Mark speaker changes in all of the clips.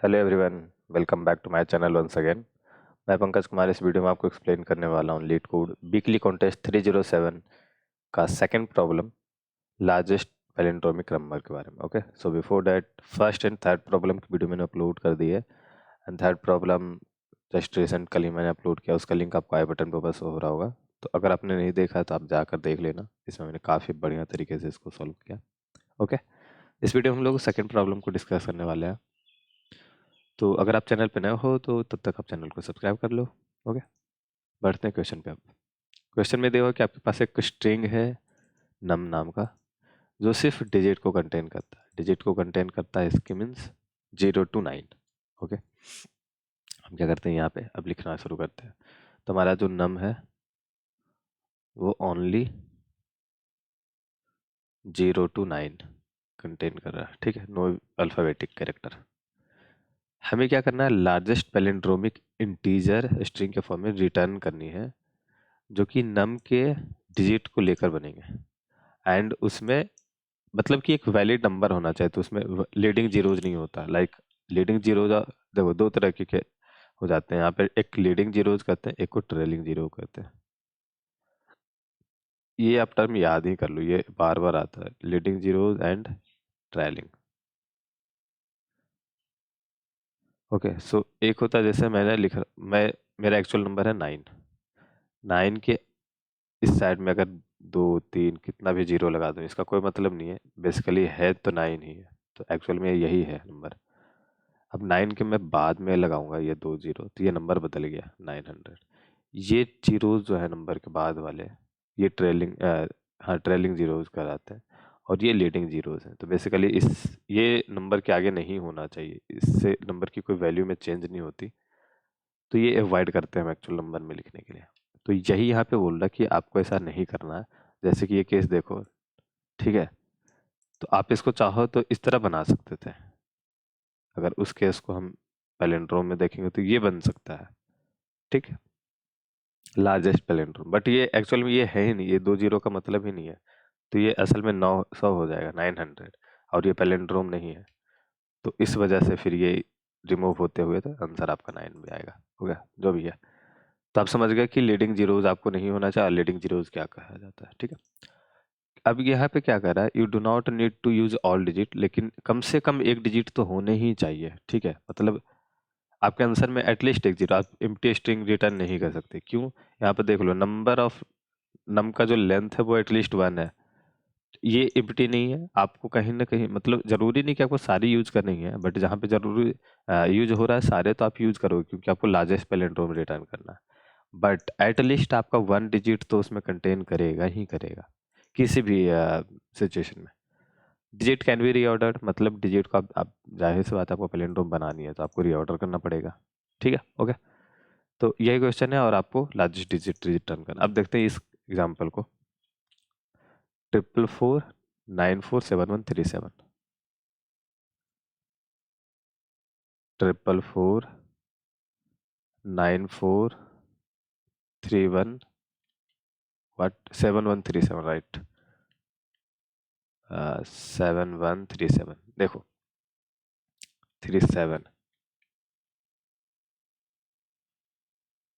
Speaker 1: Hello everyone, welcome back to my channel once again. मैं पंकज कुमार इस video में आपको एक्सप्लेन करने वाला हूँ लीड कोड वीकली कॉन्टेस्ट 307 का second problem, largest palindromic number के बारे में। Okay, so before that first and third problem की वीडियो मैंने अपलोड कर दी है and third problem just recent कल ही मैंने अपलोड किया, उसका लिंक आपको आई बटन पर बस हो रहा होगा। तो अगर आपने नहीं देखा तो आप जाकर देख लेना, इसमें मैंने काफ़ी बढ़िया तरीके से इसको सॉल्व किया। ओके, इस वीडियो में हम लोग सेकंड प्रॉब्लम को डिस्कस करने वाले हैं। तो अगर आप चैनल पे नए हो तो तब तक आप चैनल को सब्सक्राइब कर लो। ओके, बढ़ते हैं क्वेश्चन पे। अब क्वेश्चन में देखो कि आपके पास एक स्ट्रिंग है नम नाम का, जो सिर्फ डिजिट को कंटेन करता है। डिजिट को कंटेन करता है इसके मीन्स 0 to 9। ओके, हम क्या करते हैं यहाँ पे, अब लिखना शुरू करते हैं। तो हमारा जो नम है वो ओनली 0 to 9 कंटेन कर रहा है, ठीक है, नो अल्फ़ाबेटिक कैरेक्टर। हमें क्या करना है, लार्जेस्ट पैलिंड्रोमिक इंटीजर स्ट्रिंग के फॉर्म में रिटर्न करनी है, जो कि नम के डिजिट को लेकर बनेंगे एंड उसमें मतलब कि एक वैलिड नंबर होना चाहिए। तो उसमें लीडिंग जीरोज नहीं होता। लाइक लीडिंग जीरोज देखो दो तरह के हो जाते हैं यहाँ पे, एक लीडिंग जीरोज कहते हैं, एक को ट्रेलिंग जीरो कहते हैं। ये आप टर्म याद ही कर लो, ये बार बार आता है, leading zeros and trailing. Okay, so एक होता है जैसे मैंने लिखा, मैं मेरा एक्चुअल नंबर है 9। 9 के इस साइड में अगर 2 3 कितना भी जीरो लगा दूं इसका कोई मतलब नहीं है, बेसिकली है तो 9 ही है, तो एक्चुअल में यही है नंबर। अब 9 के मैं बाद में लगाऊंगा ये 2 जीरो, तो ये नंबर बदल गया 900। ये जीरोज जो है नंबर के बाद वाले, ये ट्रेलिंग हाँ ट्रेलिंग जीरोज कराते हैं, और ये लीडिंग जीरोज हैं। तो बेसिकली इस ये नंबर के आगे नहीं होना चाहिए, इससे नंबर की कोई वैल्यू में चेंज नहीं होती। तो ये अवॉइड करते हैं हम एक्चुअल नंबर में लिखने के लिए। तो यही यहाँ पे बोल रहा है कि आपको ऐसा नहीं करना है। जैसे कि ये केस देखो, ठीक है, तो आप इसको चाहो तो इस तरह बना सकते थे। अगर उस केस को हम पैलिंड्रोम में देखेंगे तो ये बन सकता है, ठीक है, लार्जेस्ट पैलिंड्रोम। बट ये एक्चुअल में ये है ही नहीं, ये 2 जीरो का मतलब ही नहीं है। तो ये असल में 900 हो जाएगा, 900, और ये पैलिंड्रोम नहीं है। तो इस वजह से फिर ये रिमूव होते हुए तो आंसर आपका 9 भी आएगा। हो गया जो भी है। तो आप समझ गए कि लीडिंग जीरोज आपको नहीं होना चाहिए, लीडिंग जीरोज क्या कहा जाता है, ठीक है। अब यहाँ पे क्या कर रहा है, you do not need to use all digit, लेकिन कम से कम एक डिजिट तो होने ही चाहिए, ठीक है। मतलब आपके आंसर में एटलीस्ट एक जीरो, आप एम्प्टी स्ट्रिंग रिटर्न नहीं कर सकते। क्यों, यहाँ पे देख लो, नंबर ऑफ नम का जो लेंथ है वो एटलीस्ट 1 है। ये एम्प्टी नहीं है, आपको कहीं ना कहीं, मतलब जरूरी नहीं कि आपको सारी यूज करनी है, बट जहाँ पे जरूरी यूज हो रहा है सारे तो आप यूज करोगे, क्योंकि आपको लार्जेस्ट पैलिंड्रोम रिटर्न करना है। बट एटलीस्ट आपका 1 डिजिट तो उसमें कंटेन करेगा ही करेगा, किसी भी सिचुएशन में। डिजिट कैन बी रीऑर्डर्ड, मतलब डिजिट को आप जाहिर सी बात है, आपको पैलिंड्रोम बनानी है तो आपको रीऑर्डर करना पड़ेगा, ठीक है। ओके, तो यही क्वेश्चन है और आपको लार्जेस्ट डिजिट रिटर्न करना। अब देखते हैं इस एग्जांपल को, 444947137, 4449431 what 7137, राइट, 7137, देखो 37,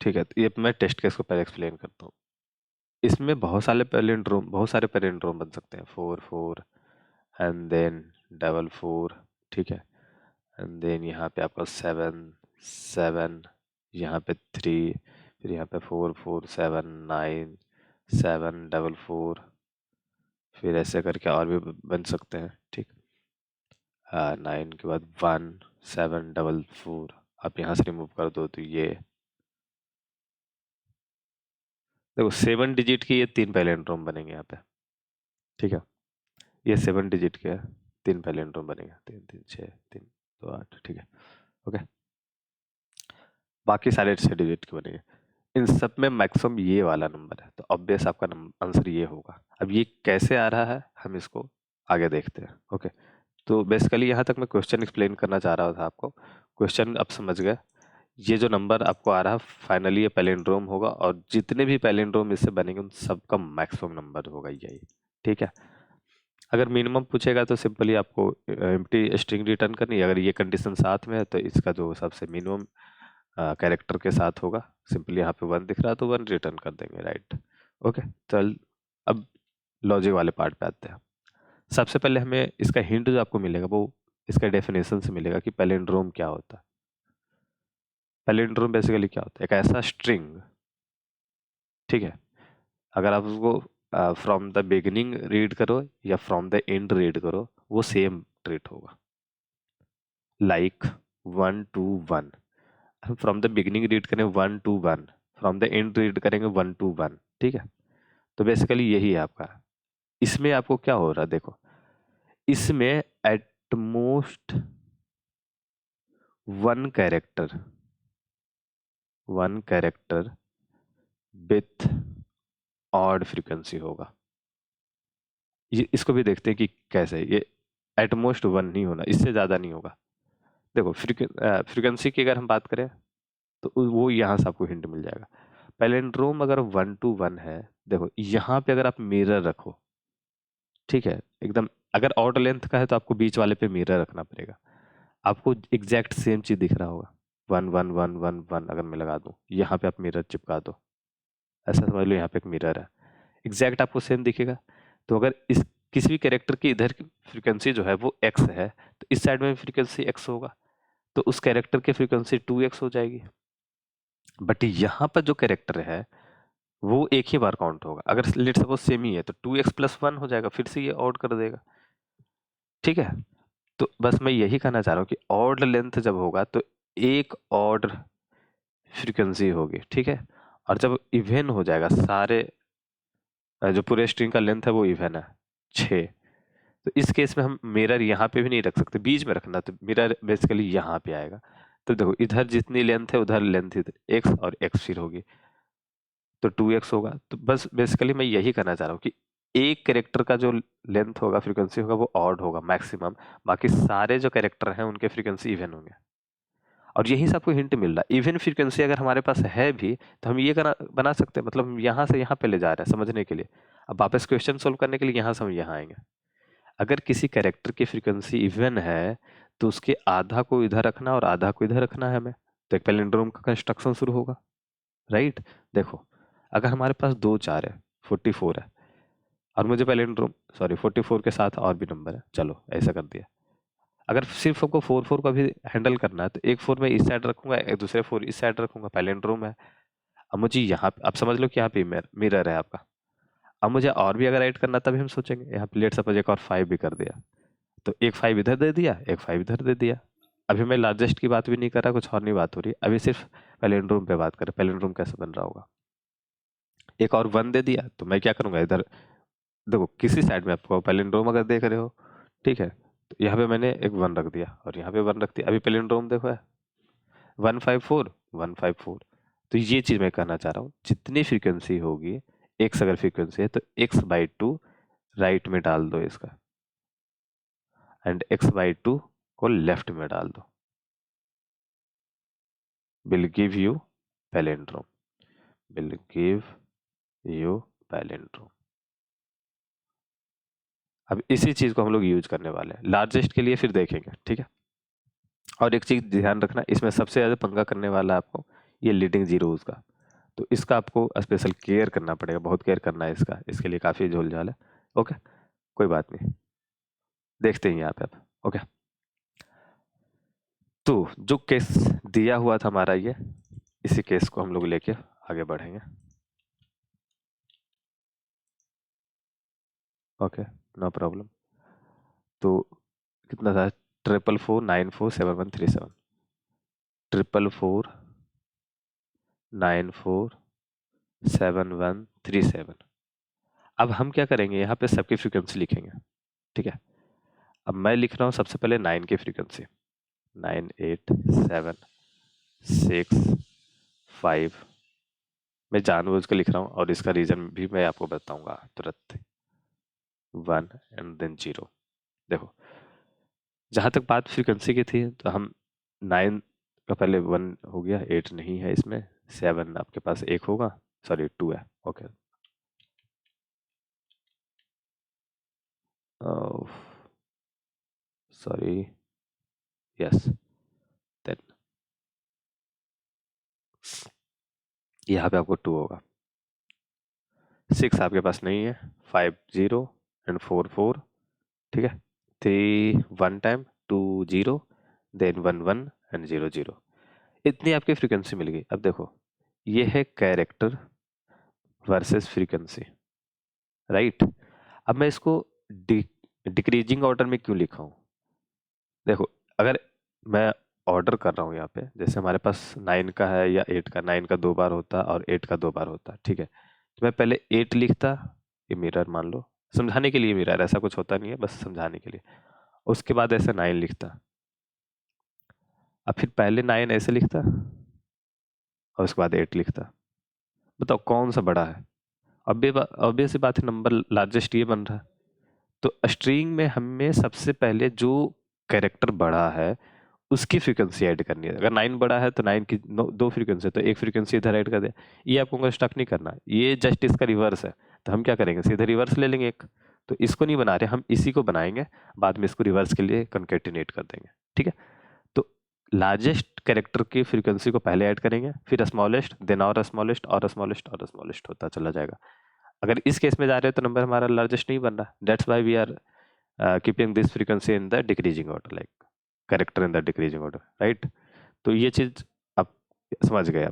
Speaker 1: ठीक है। तो ये मैं टेस्ट केस को पहले एक्सप्लेन करता हूँ। इसमें बहुत सारे पैलिंड्रोम बन सकते हैं, 4 4 एंड देन 4 4, ठीक है, एंड देन यहाँ पे आपका 7 7, यहाँ पे 3, फिर यहाँ पे 4 4 7 9 7 4 4, फिर ऐसे करके और भी बन सकते हैं, ठीक। 9 के बाद 1 7 4 4, आप यहाँ से रिमूव कर दो तो ये देखो 7 डिजिट की ये 3 पैलिंड्रोम बनेंगे यहाँ पे, ठीक है। ये 7 डिजिट के 3 पैलिंड्रोम बनेगा, 3 3 6 3 2 8, ठीक है। ओके, बाकी सारे 6 डिजिट के बनेंगे। इन सब में मैक्सिमम ये वाला नंबर है, तो ऑब्वियस आपका आंसर ये होगा। अब ये कैसे आ रहा है हम इसको आगे देखते हैं। ओके, तो बेसिकली यहाँ तक मैं क्वेश्चन एक्सप्लेन करना चाह रहा था आपको। क्वेश्चन आप समझ गए, ये जो नंबर आपको आ रहा है फाइनली ये पैलिंड्रोम होगा, और जितने भी पैलिंड्रोम इससे बनेंगे उन सबका मैक्सिमम नंबर होगा यही, ठीक है। अगर मिनिमम पूछेगा तो सिंपली आपको एम्प्टी स्ट्रिंग रिटर्न करनी है। अगर ये कंडीशन साथ में है तो इसका जो सबसे मिनिमम कैरेक्टर के साथ होगा, सिंपली यहाँ पे 1 दिख रहा है तो 1 रिटर्न कर देंगे, राइट। ओके, चल अब लॉजिक वाले पार्ट पे आते हैं। सबसे पहले हमें इसका हिंट जो आपको मिलेगा वो इसका डेफिनेशन से मिलेगा कि पैलिंड्रोम क्या होता है। पैलिंड्रोम बेसिकली क्या होता है? एक ऐसा स्ट्रिंग, ठीक है, अगर आप उसको फ्रॉम द बिगिनिंग रीड करो या फ्रॉम द एंड रीड करो, वो सेम ट्रीट होगा। लाइक 1 to 1, हम फ्रॉम द बिगिनिंग रीड करें 1 to 1, from the end read करेंगे 1 to 1, ठीक है। तो बेसिकली यही है आपका। इसमें आपको क्या हो रहा है देखो, इसमें at most one character with odd frequency होगा। ये इसको भी देखते हैं कि कैसे ये एटमोस्ट 1 नहीं होना, इससे ज़्यादा नहीं होगा। देखो फ्रीक्वेंसी की अगर हम बात करें तो वो यहाँ से आपको हिंट मिल जाएगा। पैलिंड्रोम अगर 1 to 1 है, देखो यहाँ पे अगर आप मिरर रखो, ठीक है, एकदम अगर ऑड लेंथ का है तो आपको बीच वाले पे मिरर रखना पड़ेगा। आपको एग्जैक्ट सेम चीज दिख रहा होगा, 1 1 1 1 1 अगर मैं लगा दूं यहाँ पे आप मिरर चिपका दो, ऐसा समझ लो यहाँ पे एक मिरर है, एग्जैक्ट आपको सेम दिखेगा। तो अगर इस किसी भी कैरेक्टर की इधर की फ्रीक्वेंसी जो है वो एक्स है, तो इस साइड में फ्रीक्वेंसी एक्स होगा, तो उस कैरेक्टर की फ्रीक्वेंसी 2x हो जाएगी। बट यहाँ पर जो कैरेक्टर है वो एक ही बार काउंट होगा। अगर लेट सपोज सेम ही है तो 2x+1 हो जाएगा, फिर से ये ऑड कर देगा, ठीक है। तो बस मैं यही कहना चाह रहा हूँ कि ऑड लेंथ जब होगा तो एक ऑड फ्रीक्वेंसी होगी, ठीक है। और जब इवन हो जाएगा सारे जो पूरे स्ट्रिंग का लेंथ है वो इवन है 6, तो इस केस में हम मिरर यहाँ पे भी नहीं रख सकते, बीच में रखना, तो मिरर बेसिकली यहाँ पे आएगा। तो देखो इधर जितनी लेंथ है उधर लेंथ इधर एक्स और एक्स फिर होगी, तो 2x होगा। तो बस बेसिकली मैं यही कहना चाह रहा हूँ कि एक कैरेक्टर का जो लेंथ होगा फ्रीक्वेंसी होगा वो ऑड होगा मैक्सिमम, बाकी सारे जो कैरेक्टर हैं उनके फ्रीक्वेंसी इवन होंगे। और यही से आपको हिंट मिल रहा है, इवन फ्रीक्वेंसी अगर हमारे पास है भी तो हम ये बना सकते हैं, मतलब हम यहाँ से यहाँ पे ले जा रहे हैं समझने के लिए। अब वापस क्वेश्चन सोल्व करने के लिए यहाँ से हम यहाँ आएंगे। अगर किसी कैरेक्टर की फ्रीक्वेंसी इवन है तो उसके आधा को इधर रखना और आधा को इधर रखना है हमें, तो एक पैलिंड्रोम का कंस्ट्रक्शन शुरू होगा, राइट। देखो अगर हमारे पास 2 4 है, 44 है, और मुझे पैलिंड्रोम सॉरी 44 के साथ और भी नंबर है, चलो ऐसा कर दिया। अगर सिर्फ आपको 4 4 का भी हैंडल करना है तो एक 4 मैं इस साइड रखूंगा, एक दूसरे 4 इस साइड रखूंगा, पैलिंड्रोम है। अब मुझे यहाँ आप समझ लो कि यहाँ पे मिरर है आपका। अब मुझे और भी अगर ऐड करना तभी हम सोचेंगे, यहाँ प्लेट सपोज एक और 5 भी कर दिया, तो एक 5 इधर दे दिया, एक 5 इधर दे दिया। अभी मैं लार्जेस्ट की बात भी नहीं कर रहा, कुछ और नहीं बात हो रही, अभी सिर्फ पैलिंड्रोम पे बात करें, पैलिंड्रोम कैसे बन रहा होगा। एक और 1 दे दिया तो मैं क्या करूंगा, इधर देखो किसी साइड में आपको पैलिंड्रोम अगर देख रहे हो, ठीक है, तो यहाँ पे मैंने एक 1 रख दिया और यहाँ पे 1 रख दिया, अभी पैलिंड्रोम देखो है 1 5 4 1 5 4। तो ये चीज मैं कहना चाह रहा हूँ, जितनी फ्रीक्वेंसी होगी, एक्स अगर फ्रीक्वेंसी है तो x/2 राइट में डाल दो इसका, एंड x/2 को लेफ्ट में डाल दो, will give you palindrome, will give you palindrome। अब इसी चीज को हम लोग यूज करने वाले हैं लार्जेस्ट के लिए, फिर देखेंगे, ठीक है। और एक चीज ध्यान रखना, इसमें सबसे ज्यादा पंगा करने वाला है आपको ये लीडिंग जीरोस का, तो इसका आपको स्पेशल केयर करना पड़ेगा, बहुत केयर करना है इसका, इसके लिए काफी झोल झाल है। ओके, कोई बात नहीं, देखते हैं यहाँ पे आप। ओके, तो जो केस दिया हुआ था हमारा ये, इसी केस को हम लोग लेके आगे बढ़ेंगे। Okay, no problem. तो कितना था, 444947137, 444947137। अब हम क्या करेंगे, यहाँ पे सबकी फ्रीक्वेंसी लिखेंगे, ठीक है। अब मैं लिख रहा हूँ सबसे पहले 9 की फ्रीक्वेंसी, 9 8 7 6 5। मैं जानबूझ के लिख रहा हूँ और इसका रीजन भी मैं आपको बताऊंगा तुरंत। 1 एंड देन 0। देखो जहाँ तक बात फ्रीक्वेंसी की थी तो हम 9 का पहले 1 हो गया, 8 नहीं है इसमें, 7 आपके पास एक होगा, सॉरी 2 है। ओके, सॉरी, यस, देन यहाँ पे आपको 2 होगा। 6 आपके पास नहीं है, 5 0 एंड 4 4, ठीक है। 3 1 टाइम, 2 0, देन 1 1 एंड 0 0। इतनी आपकी फ्रीक्वेंसी मिल गई। अब देखो, ये है कैरेक्टर वर्सेस फ्रीक्वेंसी, राइट। अब मैं इसको डिक्रीजिंग ऑर्डर में क्यों लिखा हूँ? देखो, अगर मैं ऑर्डर कर रहा हूँ यहाँ पे, जैसे हमारे पास 9 का है या 8 का, 9 का 2 बार होता और 8 का 2 बार होता, ठीक है। तो मैं पहले 8 लिखता, ये मिरर मान लो, समझाने के लिए मिरर, ऐसा कुछ होता नहीं है, बस समझाने के लिए। उसके बाद ऐसे 9 लिखता, अब फिर पहले 9 ऐसे लिखता और उसके बाद 8 लिखता। बताओ कौन सा बड़ा है? ऑब्वियस सी बात है, नंबर लार्जेस्ट ये बन रहा है। तो स्ट्रिंग में हमें सबसे पहले जो कैरेक्टर बड़ा है उसकी फ्रीक्वेंसी ऐड करनी है। अगर 9 बड़ा है तो 9 की 2 फ्रीक्वेंसी है, तो एक फ्रीक्वेंसी इधर ऐड कर दे। ये आपको स्टक नहीं करना, ये जस्ट इसका रिवर्स है। तो हम क्या करेंगे, सीधे रिवर्स ले लेंगे एक। तो इसको नहीं बना रहे हम, इसी को बनाएंगे, बाद में इसको रिवर्स के लिए कंकेटिनेट कर देंगे, ठीक है। तो लार्जेस्ट कैरेक्टर की फ्रीक्वेंसी को पहले ऐड करेंगे, फिर स्मॉलेस्ट, देन और स्मॉलेस्ट और स्मॉलेस्ट और स्मॉलेस्ट होता चला जाएगा। अगर इस केस में जा रहे हैं तो नंबर हमारा लार्जेस्ट नहीं बन रहा, that's why we are keeping this frequency in the decreasing order, like character in the decreasing order, right. तो ये चीज आप समझ गए।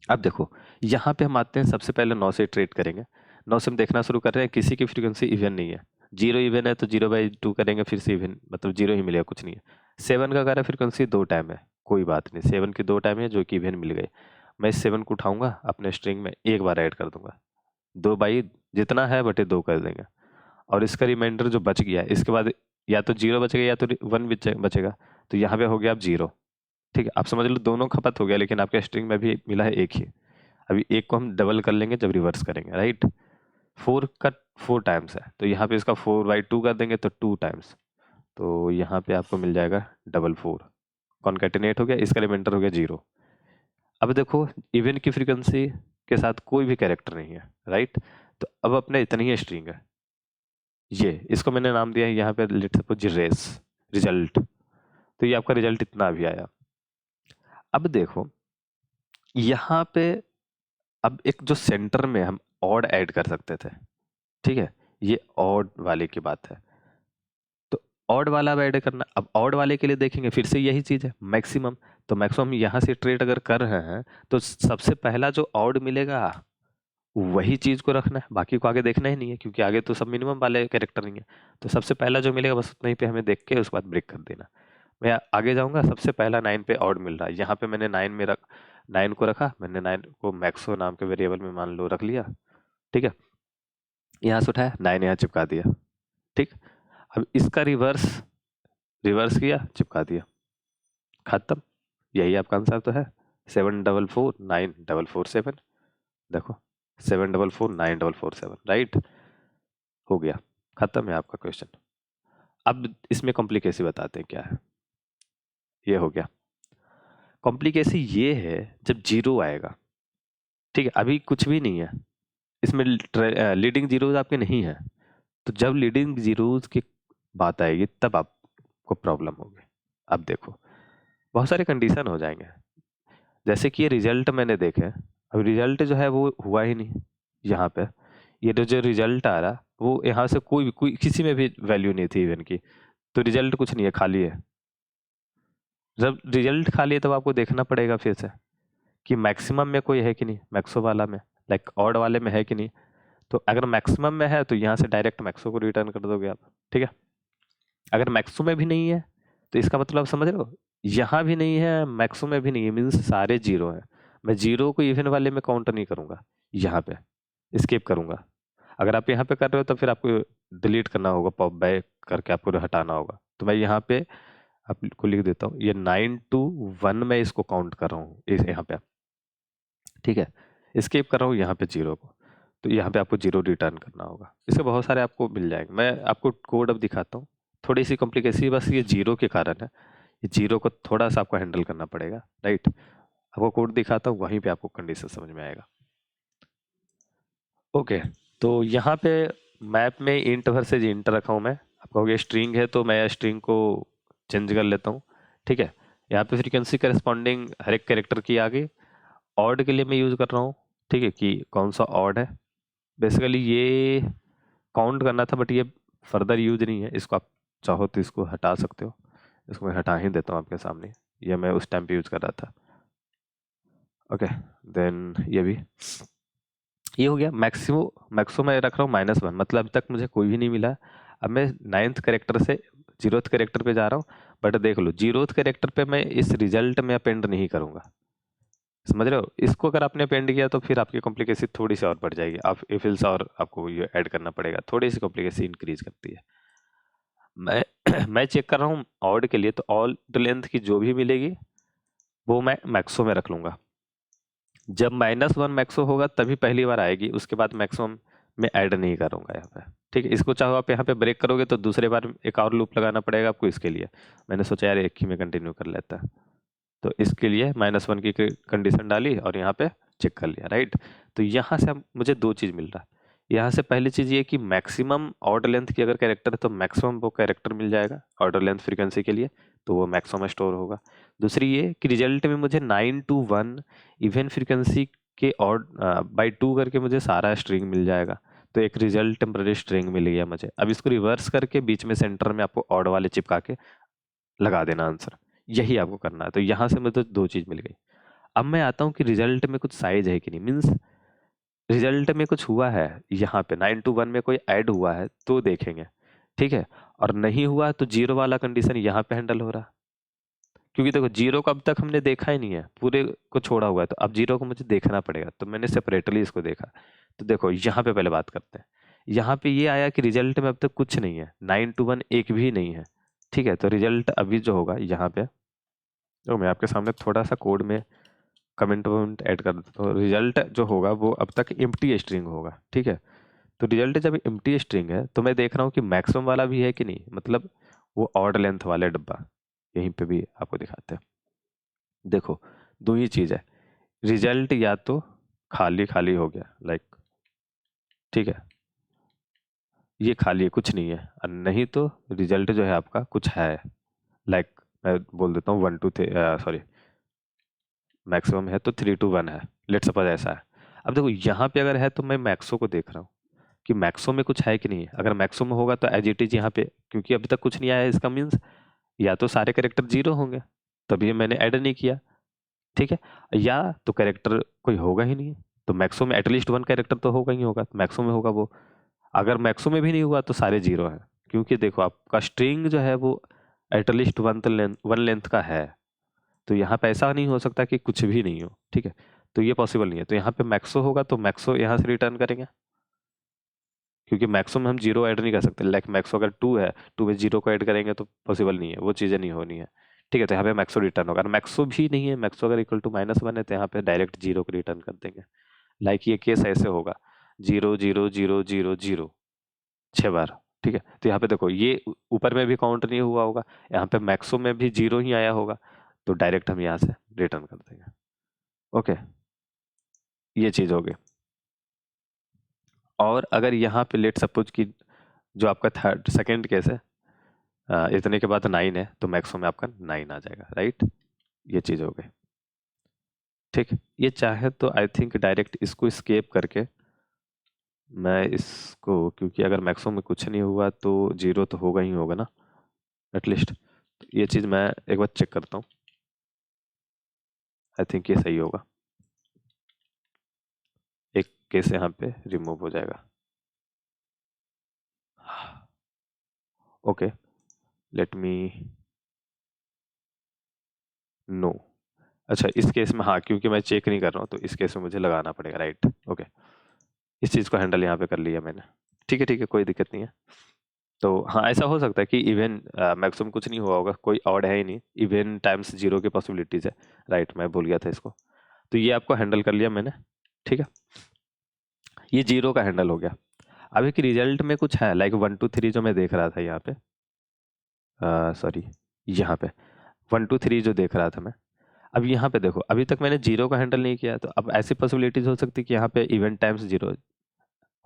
Speaker 1: अब देखो, यहाँ पे हम आते हैं, सबसे पहले 9 से ट्रेड करेंगे। 9 से हम देखना शुरू कर रहे हैं, किसी की फ्रीक्वेंसी इवन नहीं है। 0 इवन है तो 0/2 करेंगे, फिर से इवन, मतलब 0 ही मिलेगा, कुछ नहीं है। 7 का अगर है फ्रीक्वेंसी 2 टाइम है, कोई बात नहीं, 7 की 2 टाइम है जो कि इवन मिल गए। मैं इस 7 को उठाऊंगा अपने स्ट्रिंग में, एक बार ऐड कर दूंगा, 2 जितना है बटे 2 कर देंगे। और इसका रिमाइंडर जो बच गया, इसके बाद या तो 0 बचेगा या तो 1 बचेगा। तो यहाँ पे हो गया अब 0, ठीक है। आप समझ लो दोनों खपत हो गया, लेकिन आपके स्ट्रिंग में भी मिला है एक ही। अभी एक को हम डबल कर लेंगे जब रिवर्स करेंगे, राइट। 4 का 4 टाइम्स है, तो यहाँ पे इसका 4/2 कर देंगे तो 2 टाइम्स। तो यहाँ पे आपको मिल जाएगा 4 कॉन्केटिनेट हो गया, इसका रिमाइंडर हो गया 0। अब देखो, इवन की फ्रीक्वेंसी के साथ कोई भी कैरेक्टर नहीं है, राइट। तो अब अपने इतनी ही स्ट्रिंग है, ये इसको मैंने नाम दिया है यहाँ पे, लेट्स सपोज रेस रिजल्ट। तो ये आपका रिजल्ट इतना भी आया। अब देखो यहाँ पे, अब एक जो सेंटर में हम ऑड ऐड कर सकते थे, ठीक है, ये ऑड वाले की बात है। तो ऑड वाला अब ऐड करना, अब ऑड वाले के लिए देखेंगे फिर से यही चीज है, मैक्सिमम। तो मैक्सिमम यहाँ से ट्रेड अगर कर रहे हैं तो सबसे पहला जो ऑड मिलेगा वही चीज को रखना है, बाकी को आगे देखना ही नहीं है, क्योंकि आगे तो सब मिनिमम वाले कैरेक्टर नहीं है। तो सबसे पहला जो मिलेगा बस उतना ही पे हमें देख के उसके बाद ब्रेक कर देना। मैं आगे जाऊंगा, सबसे पहला 9 पे ऑड मिल रहा है, यहाँ पे मैंने 9 को रखा, मैंने 9 को मैक्सो नाम के वेरिएबल में मान लो रख लिया, ठीक है। यहाँ से उठाया, 9 यहाँ चिपका दिया, ठीक। अब इसका रिवर्स रिवर्स किया, चिपका दिया, खत्म। यही आपका आंसर तो है, 7 4 4 9 4 4 7। देखो, 7 4 4 9 4 4 7, राइट। हो गया, खत्म है आपका क्वेश्चन। अब इसमें कॉम्प्लिकेसी बताते हैं क्या है। ये हो गया। कॉम्प्लिकेसी ये है जब 0 आएगा, ठीक है, अभी कुछ भी नहीं है इसमें, लीडिंग जीरोज आपके नहीं है। तो जब लीडिंग जीरोज की बात आएगी तब आपको प्रॉब्लम होगी। अब देखो, बहुत सारे कंडीशन हो जाएंगे, जैसे कि ये रिजल्ट मैंने देखे, अब रिजल्ट जो है वो हुआ ही नहीं यहाँ पे। ये जो रिजल्ट आ रहा वो यहाँ से कोई किसी में भी वैल्यू नहीं थी इवन की, तो रिजल्ट कुछ नहीं है, खाली है। जब रिजल्ट खाली है तब आपको देखना पड़ेगा फिर से कि मैक्सिमम में कोई है कि नहीं, मैक्सो वाला में, लाइक ऑड वाले में है कि नहीं। तो अगर मैक्सिमम में है तो यहाँ से डायरेक्ट मैक्सो को रिटर्न कर दोगे आप, ठीक है। अगर मैक्सो में भी नहीं है तो इसका मतलब आप समझ रहे हो, यहाँ भी नहीं है मैक्सो में भी नहीं है, मीन्स सारे 0 हैं। मैं 0 को इवन वाले में काउंट नहीं करूंगा, यहाँ पे स्किप करूंगा। अगर आप यहाँ पे कर रहे हो तो फिर आपको डिलीट करना होगा, पॉप बैक करके आपको हटाना होगा। तो मैं यहाँ पे आपको लिख देता हूँ, ये 9 to 1 में इसको काउंट कर रहा हूँ इस यहाँ पे, ठीक है। स्किप कर रहा हूँ यहाँ पे 0 को, तो यहाँ पे आपको 0 रिटर्न करना होगा। इससे बहुत सारे आपको मिल जाएंगे, मैं आपको कोड अब दिखाता हूँ। थोड़ी सी कॉम्प्लिकेसी बस ये 0 के कारण है, ये 0 को थोड़ा सा आपको हैंडल करना पड़ेगा, राइट। आपको कोड दिखाता हूँ, वहीं पे आपको कंडीशन समझ में आएगा। ओके, तो यहाँ पे मैप में इंट वर्सेज इंट रखा हूँ मैं। आप कहोगे स्ट्रिंग है तो मैं स्ट्रिंग को चेंज कर लेता हूँ, ठीक है। यहाँ पे फ्रीक्वेंसी करस्पॉन्डिंग हर एक कैरेक्टर की आगे ऑड के लिए मैं यूज़ कर रहा हूँ, ठीक है, कि कौन सा ऑड है। बेसिकली ये काउंट करना था, बट ये फर्दर यूज नहीं है, इसको आप चाहो तो इसको हटा सकते हो। इसको मैं हटा ही देता हूँ आपके सामने, ये मैं उस टाइम पे यूज़ कर रहा था। ओके, देन ये भी ये हो गया। मैक्सो मैं रख रहा हूँ -1, मतलब अभी तक मुझे कोई भी नहीं मिला। अब मैं 9th कैरेक्टर से 0th कैरेक्टर पे जा रहा हूँ, बट देख लो 0th कैरेक्टर पे मैं इस रिजल्ट में अपेंड नहीं करूँगा, समझ रहे हो। इसको अगर आपने अपेंड किया तो फिर आपकी कॉम्प्लिकेसी थोड़ी सी और बढ़ जाएगी, आप इफ एल्स और आपको ये ऐड करना पड़ेगा, थोड़ी सी कॉम्प्लिकेसी इंक्रीज करती है। मैं मैं चेक कर रहा हूँ ऑड के लिए, तो ऑल लेंथ की जो भी मिलेगी वो मैं मैक्सो में रख लूँगा। जब -1 मैक्सो होगा तभी पहली बार आएगी, उसके बाद मैक्सिमम में ऐड नहीं करूँगा यहाँ पे, ठीक है। इसको चाहो आप यहाँ पे ब्रेक करोगे तो दूसरे बार एक और लूप लगाना पड़ेगा आपको, इसके लिए मैंने सोचा यार एक ही में कंटिन्यू कर लेता है, तो इसके लिए -1 की कंडीशन डाली और यहाँ पे चेक कर लिया, राइट। तो यहाँ से मुझे दो चीज़ मिल रहा है। यहाँ से पहली चीज़ ये कि मैक्सिमम ऑर्डर लेंथ की अगर कैरेक्टर है तो मैक्सिमम वो कैरेक्टर मिल जाएगा ऑर्डर लेंथ फ्रीक्वेंसी के लिए, तो वो मैक्सिमम स्टोर होगा। दूसरी ये कि रिजल्ट में मुझे 9 to 1 इवन फ्रीक्वेंसी के ऑड बाई 2 करके मुझे सारा स्ट्रिंग मिल जाएगा, तो एक रिजल्ट टेम्पररी स्ट्रिंग मिल गया मुझे। अब इसको रिवर्स करके बीच में सेंटर में आपको ऑड वाले चिपका के लगा देना आंसर, यही आपको करना है। तो यहाँ से मुझे दो चीज़ मिल गई। अब मैं आता हूँ कि रिजल्ट में कुछ साइज है कि नहीं, मीन्स रिजल्ट में कुछ हुआ है, यहाँ पे 9 to 1 में कोई ऐड हुआ है तो देखेंगे, ठीक है। और नहीं हुआ तो 0 वाला कंडीशन यहाँ पे हैंडल हो रहा, क्योंकि देखो 0 को अब तक हमने देखा ही नहीं है, पूरे को छोड़ा हुआ है, तो अब 0 को मुझे देखना पड़ेगा, तो मैंने सेपरेटली इसको देखा। तो देखो यहाँ पे पहले बात करते हैं। यहाँ पे ये आया कि रिजल्ट में अब तक कुछ नहीं है, 9 to 1 एक भी नहीं है, ठीक है। तो रिजल्ट अभी जो होगा यहाँ पे, तो मैं आपके सामने थोड़ा सा कोड में कमेंट वमेंट ऐड कर देता हूँ। रिजल्ट जो होगा वो अब तक एम्प्टी स्ट्रिंग होगा, ठीक है। तो रिजल्ट जब एम्प्टी स्ट्रिंग है तो मैं देख रहा हूँ कि मैक्सिमम वाला भी है कि नहीं, मतलब वो ऑड लेंथ वाले डब्बा, यहीं पे भी आपको दिखाते हैं। देखो दो ही चीज़ है, रिजल्ट या तो खाली खाली हो गया लाइक, ठीक है, ये खाली है कुछ नहीं है, और नहीं तो रिजल्ट जो है आपका कुछ है, लाइक मैं बोल देता हूँ 1 to 3, सॉरी मैक्सिमम है तो 3 to 1 है, लेट सपोज ऐसा है। अब देखो यहाँ पे अगर है तो मैं मैक्सो को देख रहा हूँ कि मैक्सो में कुछ है कि नहीं। अगर मैक्सो में होगा तो एज इट इज यहाँ पे, क्योंकि अभी तक कुछ नहीं आया है, इसका मीन्स या तो सारे कैरेक्टर 0 होंगे तभी मैंने ऐड नहीं किया, ठीक है, या तो कैरेक्टर कोई होगा ही नहीं। तो मैक्सो में एटलीस्ट 1 कैरेक्टर तो होगा ही होगा, मैक्सो में होगा वो। अगर मैक्सो में भी नहीं हुआ तो सारे 0 हैं, क्योंकि देखो आपका स्ट्रिंग जो है वो एटलीस्ट 1 लेंथ का है, तो यहाँ पे ऐसा नहीं हो सकता कि कुछ भी नहीं हो, ठीक है। तो ये पॉसिबल नहीं है, तो यहाँ पे मैक्सो होगा तो मैक्सो यहाँ से रिटर्न करेंगे, क्योंकि मैक्सो में हम 0 ऐड नहीं कर सकते। लाइक मैक्सो अगर 2 है, 2 में 0 को ऐड करेंगे तो पॉसिबल नहीं है, वो चीज़ें नहीं होनी है, ठीक है। तो यहाँ पे मैक्सो रिटर्न होगा, मैक्सो भी नहीं है, मैक्सो अगर इक्वल टू -1 है तो यहाँ पे डायरेक्ट 0 को रिटर्न कर देंगे। लाइक ये केस ऐसे होगा 0 0 0 0 0 6 बार, ठीक है। तो यहाँ पे देखो ये ऊपर में भी काउंट नहीं हुआ होगा, यहाँ पे मैक्सो में भी 0 ही आया होगा, तो डायरेक्ट हम यहाँ से रिटर्न कर देंगे। ओके, ये चीज़ हो गई। और अगर यहाँ पे लेट सपोज कि जो आपका थर्ड सेकेंड केस है, इतने के बाद 9 है तो मैक्सो में आपका 9 आ जाएगा, राइट। ये चीज़ हो गई, ठीक। ये चाहे तो आई थिंक डायरेक्ट इसको स्केप करके मैं इसको, क्योंकि अगर मैक्सो में कुछ नहीं हुआ तो 0 तो होगा ही होगा ना एटलीस्ट। ये चीज़ मैं एक बार चेक करता हूँ, आई थिंक ये सही होगा। एक केस यहाँ पे रिमूव हो जाएगा, ओके, लेट मी नो। अच्छा इस केस में हाँ, क्योंकि मैं चेक नहीं कर रहा हूँ तो इस केस में मुझे लगाना पड़ेगा, राइट। ओके, इस चीज़ को हैंडल यहाँ पे कर लिया मैंने, ठीक है ठीक है, कोई दिक्कत नहीं है। तो हाँ ऐसा हो सकता है कि इवन मैक्सिमम कुछ नहीं हुआ होगा, कोई ऑड है ही नहीं, इवन टाइम्स 0 की पॉसिबिलिटीज़ है, राइट, मैं भूल गया था इसको। तो ये आपको हैंडल कर लिया मैंने, ठीक है। ये 0 का हैंडल हो गया। अभी की रिजल्ट में कुछ है लाइक 1 to 3 जो मैं देख रहा था यहाँ पे, सॉरी यहाँ पे 1 to 3 जो देख रहा था मैं, अब यहाँ पे देखो अभी तक मैंने 0 का हैंडल नहीं किया, तो अब ऐसी पॉसिबिलिटीज हो सकती है कि यहाँ पे इवेंट टाइम्स 0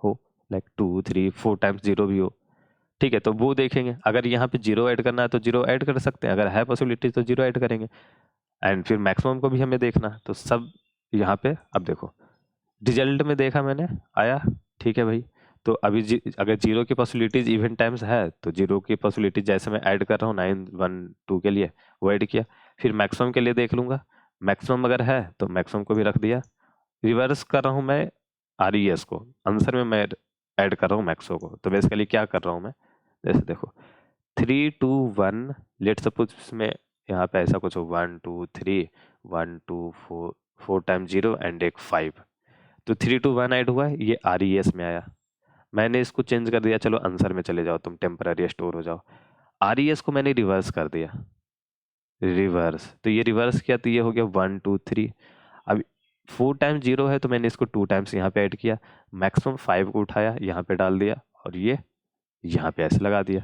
Speaker 1: हो, लाइक 2 3 4 टाइम्स 0 भी हो, ठीक है, तो वो देखेंगे। अगर यहाँ पे 0 ऐड करना है तो 0 ऐड कर सकते हैं, अगर है पॉसिबिलिटी तो 0 ऐड करेंगे। एंड फिर मैक्सिमम को भी हमें देखना है, तो सब यहाँ पे अब देखो रिजल्ट में देखा मैंने आया, ठीक है भाई। तो अभी अगर 0 की पॉसिबिलिटीज इवन टाइम्स है तो 0 की पॉसिबिलिटीज जैसे मैं ऐड कर रहा हूँ 9 1 2 के लिए वो ऐड किया, फिर मैक्सिमम के लिए देख लूंगा, मैक्सिमम अगर है तो मैक्सिमम को भी रख दिया। रिवर्स कर रहा हूँ मैं आर ई एस को, आंसर में मैं ऐड कर रहा हूँ मैक्सो को। तो बेसिकली क्या कर रहा हूँ मैं, जैसे देखो 3 2 1, लेट सपोज इसमें यहाँ पे ऐसा कुछ हो 1 2 3 1 2 4 4 टाइम 0 एंड एक 5, तो 3 2 1 ऐड हुआ है, ये आर ई एस में आया। मैंने इसको चेंज कर दिया, चलो आंसर में चले जाओ तुम, टेम्पररी स्टोर हो जाओ। आर ई एस को मैंने रिवर्स कर दिया, रिवर्स, तो ये रिवर्स किया तो ये हो गया 1 2 3। अब 4 टाइम्स 0 है तो मैंने इसको 2 टाइम्स यहाँ पे ऐड किया, मैक्सिमम 5 को उठाया यहाँ पे डाल दिया और ये यहाँ पे ऐसे लगा दिया।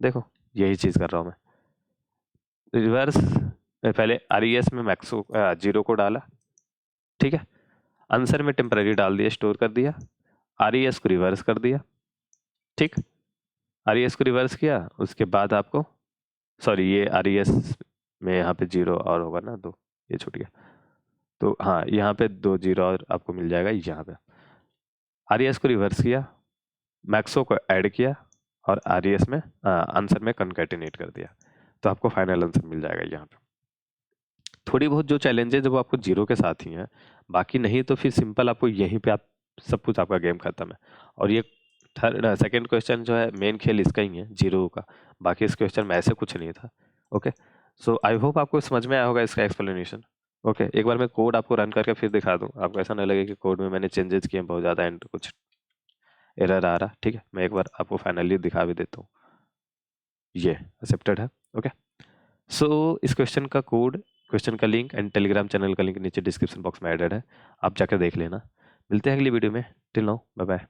Speaker 1: देखो यही चीज़ कर रहा हूँ मैं, रिवर्स पहले आर ई एस में मैक्सो 0 को डाला, ठीक है, आंसर में टेम्पररी डाल दिया, स्टोर कर दिया, आर ई एस को रिवर्स कर दिया, ठीक, आर ई एस को रिवर्स किया, उसके बाद आपको सॉरी ये आर ई एस में यहाँ पे 0 और होगा ना 2, ये छूट गया, तो हाँ यहाँ पे 2 0 और आपको मिल जाएगा यहाँ पे। आर ई एस को रिवर्स किया, मैक्सो को ऐड किया और आर ई एस में आंसर में कंकैटिनेट कर दिया, तो आपको फाइनल आंसर मिल जाएगा यहाँ पे। थोड़ी बहुत जो चैलेंजेस है वो आपको 0 के साथ ही हैं, बाकी नहीं तो फिर सिंपल आपको यहीं पे आप सब कुछ आपका गेम खत्म है। और ये थर्ड सेकंड क्वेश्चन जो है मेन खेल इसका ही है 0 का, बाकी इस क्वेश्चन में ऐसे कुछ नहीं था। ओके, सो आई होप आपको समझ में आया होगा इसका एक्सप्लेनेशन। ओके, एक बार मैं कोड आपको रन करके फिर दिखा दूं, आपको ऐसा नहीं लगे कि कोड में मैंने चेंजेस किए बहुत ज़्यादा एंड कुछ एरर आ रहा, ठीक है, मैं एक बार आपको फाइनली दिखा भी देता हूँ, ये एक्सेप्टेड है। ओके, सो इस क्वेश्चन का कोड, क्वेश्चन का लिंक एंड टेलीग्राम चैनल का लिंक नीचे डिस्क्रिप्शन बॉक्स में एडेड है, आप जाकर देख लेना। मिलते हैं अगली वीडियो में, टिल नाउ बाय बाय।